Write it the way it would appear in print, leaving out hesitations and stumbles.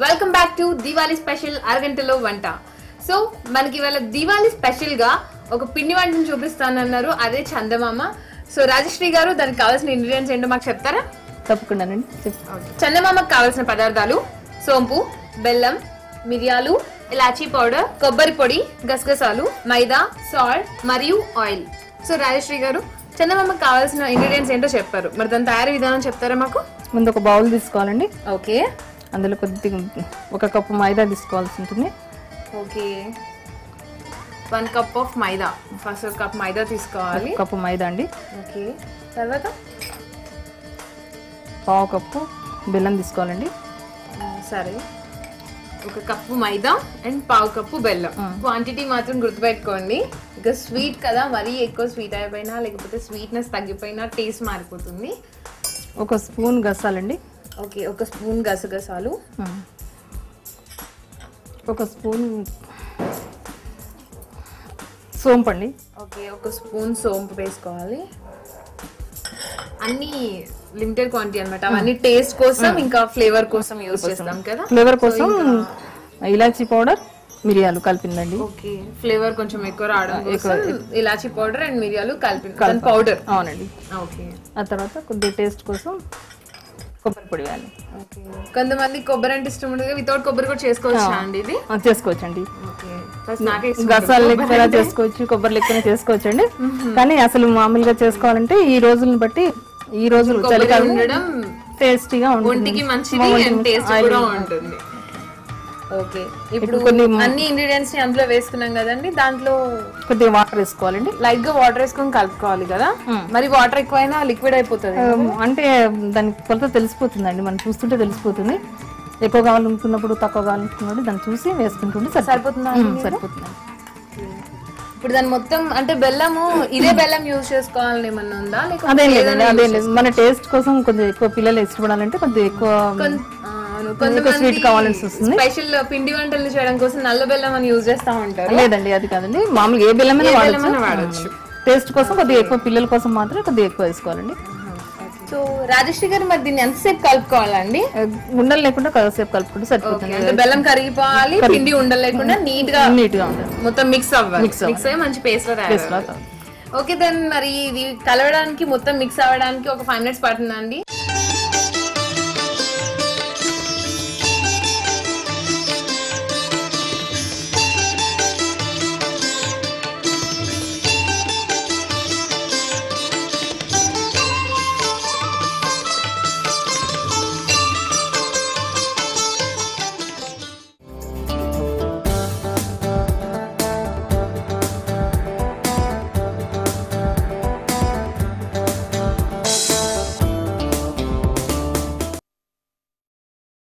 Welcome back to Diwali special అరగంటలో వంట. So మనకి ఇవాళ దివాళీ స్పెషల్ గా ఒక పిండి వంటను చూపిస్తానన్నారు, అదే చందమామ. సో రాజశ్రీ గారు దానికి కావాల్సిన ఇంగ్రీడియంట్స్ ఏంటో మాకు చెప్తారా? తప్పకుండానండి. చందమామకు కావాల్సిన పదార్థాలు: సోంపు, బెల్లం, మిరియాలు, ఇలాచీ పౌడర్, కొబ్బరి పొడి, గసగసాలు, మైదా, సాల్ట్ మరియు ఆయిల్. సో రాజశ్రీ గారు చందమామకు కావాల్సిన ఇంగ్రీడియంట్స్ ఏంటో చెప్పారు, మరి దాని తయారీ విధానం చెప్తారా మాకు? ముందు ఒక బౌల్ తీసుకోవాలండి. ఓకే, అందులో కొద్దిగా 1 కప్పు మైదా తీసుకోవాల్సి ఉంటుంది. Okay, 1 cup of maida. First 1 cup maida తీసుకోవాలి. 1 కప్పు మైదా అండి. ఓకే, తర్వాత 1/2 కప్పు బెల్లం తీసుకోవాలండి. సరే, 1 కప్పు మైదా అండ్ 1/2 కప్పు బెల్లం. క్వాంటిటీ మాత్రం గుర్తుపెట్టుకోండి, ఇక స్వీట్ కదా, మరీ ఎక్కువ స్వీట్ అయిపోయినా లేకపోతే స్వీట్నెస్ తగ్గిపోయినా టేస్ట్ మారిపోతుంది. 1 స్పూన్ గసాలండి. ఓకే, 1 స్పూన్ గసగసాలు, 1 స్పూన్ సోంపు అండి. ఓకే, 1 స్పూన్ సోంపు వేసుకోవాలి. అన్ని లిమిటెడ్ క్వాంటిటీ అన్నమాట, అవన్నీ టేస్ట్ కోసం ఇంకా ఫ్లేవర్ కోసం యూజ్ చేస్తాం కదా. ఫ్లేవర్ కోసం ఇలాచీ పౌడర్, మిరియాలు కలిపిందండి. ఓకే, ఫ్లేవర్ కొంచెం ఎక్కువ రావడం కోసం ఇలాచీ పౌడర్ అండ్ మిరియాలు కలిపిన పౌడర్. అవునండి. ఓకే, ఆ తర్వాత కొద్దిగా టేస్ట్ కోసం కొబ్బరి పొడి వేయాలి. ఓకే, కొంతమంది కొబ్బరి అంటే ఇష్టం ఉండదు, వితౌట్ కొబ్బరి కూడా చేసుకోవచ్చు అండి ఇది? చేసుకోవచ్చండి. ఓకే, నాకే గసాలు లెక్కన చేసుకోవచ్చు, కొబ్బరి లెక్కన చేసుకోవచ్చు అండి. కానీ అసలు మామూలుగా చేసుకోవాలంటే ఈ రోజులను బట్టి, ఈ రోజులు చలికాలం ఉండడం టేస్టీగా ఉంటుంది, ఒంటికి మంచిది అండ్ టేస్ట్ కూడా ఉంటుంది. ఓకే, ఇప్పుడు కొన్ని అన్ని ఇంగ్రీడియంట్స్ ని అందులో వేసుకున్నాం కదండి, దాంట్లో కొద్దిగా వాటర్ వేసుకోవాలండి. లైట్ గా వాటర్ వేసుకొని కలుపుకోవాలి కదా. మరి వాటర్ ఎక్కువైనా లిక్విడ్ అయిపోతుంది అంటే దానికి కొలత తెలిసిపోతుందండి, మనం చూస్తుంటే తెలిసిపోతుంది. ఎక్కువ కావాలనుకున్నప్పుడు, తక్కువ కావాలనుకున్నప్పుడు దాన్ని చూసి వేసుకుంటుంటే సరిపోతుంది. సరిపోతుంది. ఇప్పుడు దాని మొత్తం అంటే బెల్లము ఇదే బెల్లం యూజ్ చేసుకోవాలని ఏమన్నా ఉందా? అదే లేదు, మన టేస్ట్ కోసం కొంచెం ఎక్కువ పిల్లలు ఇష్టపడాలంటే కొద్దిగా ఎక్కువ స్వీట్ కావాల్సి వస్తుంది. స్పెషల్ పిండి వంటలు చేయడం కోసం నల్ల బెల్లం అని యూజ్ చేస్తా ఉంటారు. లేదండి, అది కాదండి, మామూలుగా ఏ బెల్లమైనా వాడచ్చు. టేస్ట్ కోసం కొద్దిగా ఎక్కువ, పిల్లల కోసం మాత్రం కొద్దిగా ఎక్కువ వేసుకోవాలండి. సో రాజశ్రీ గారు మరి దీన్ని ఎంతసేపు కలుపుకోవాలండి? ఉండలు లేకుండా కొద్దిసేపు కలుపుకుంటే సరిపోతుంది. అంటే బెల్లం కరిగిపోవాలి, పిండి ఉండలు లేకుండా నీట్ గా ఉండాలి, మొత్తం మిక్స్ అవ్వాలి. మిక్స్ అయ్యి మంచి పేస్ట్ లో. ఓకే, దెన్ మరి ఇది కలవడానికి మొత్తం మిక్స్ అవ్వడానికి ఒక 5 minutes పడుతుందండి.